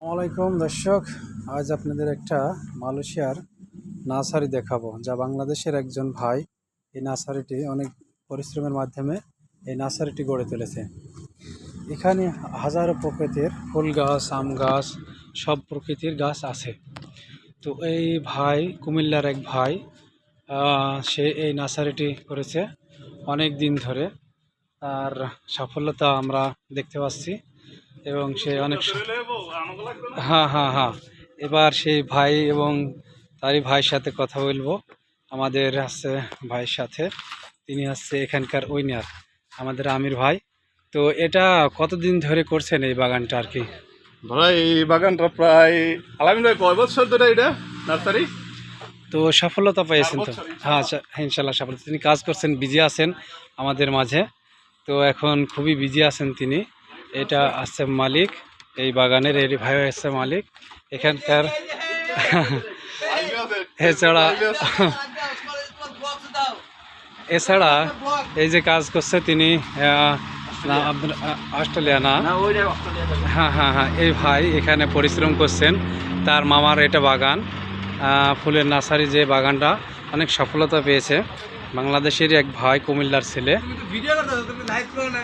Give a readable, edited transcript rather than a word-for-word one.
আসসালামাইকুম দর্শক, আজ আপনাদের একটা মালয়েশিয়ার নার্সারি দেখাবো, যা বাংলাদেশের একজন ভাই এই নার্সারিটি অনেক পরিশ্রমের মাধ্যমে এই নার্সারিটি গড়ে তুলেছে। এখানে হাজারো প্রকৃতির ফুল গাছ, আম গাছ, সব প্রকৃতির গাছ আছে। তো এই ভাই, কুমিল্লার এক ভাই, সে এই নার্সারিটি করেছে অনেক দিন ধরে। আর সাফল্যতা আমরা দেখতে পাচ্ছি এবং সে অনেক হ্যাঁ হ্যাঁ হ্যাঁ এবার সেই ভাই এবং তারই ভাইয়ের সাথে কথা বলবো। আমাদের আছে ভাইয়ের সাথে, তিনি হচ্ছে এখানকার ওইনার, আমাদের আমির ভাই। তো এটা কতদিন ধরে করছেন এই বাগানটা আর কি? ভাই এই বাগানটা প্রায় আলামিন ভাই কয় বছর ধরে এটা নার্সারি? তো সফলতা পেয়েছেন তো? 4 বছর হ্যাঁ আচ্ছা, ইনশাল্লাহ সফলতা। তিনি কাজ করছেন, বিজি আছেন আমাদের মাঝে। তো এখন খুবই বিজি আছেন তিনি। এটা আছে মালিক এই বাগানের, এই ভাই হচ্ছে মালিক এখানকার। এছাড়া এছাড়া এই যে কাজ করছে তিনি, অস্ট্রেলিয়া না, হ্যাঁ হ্যাঁ হ্যাঁ, এই ভাই এখানে পরিশ্রম করছেন। তার মামার এটা বাগান, ফুলের নার্সারি, যে বাগানটা অনেক সফলতা পেয়েছে। বাংলাদেশেরই এক ভাই, কুমিল্লার ছেলে।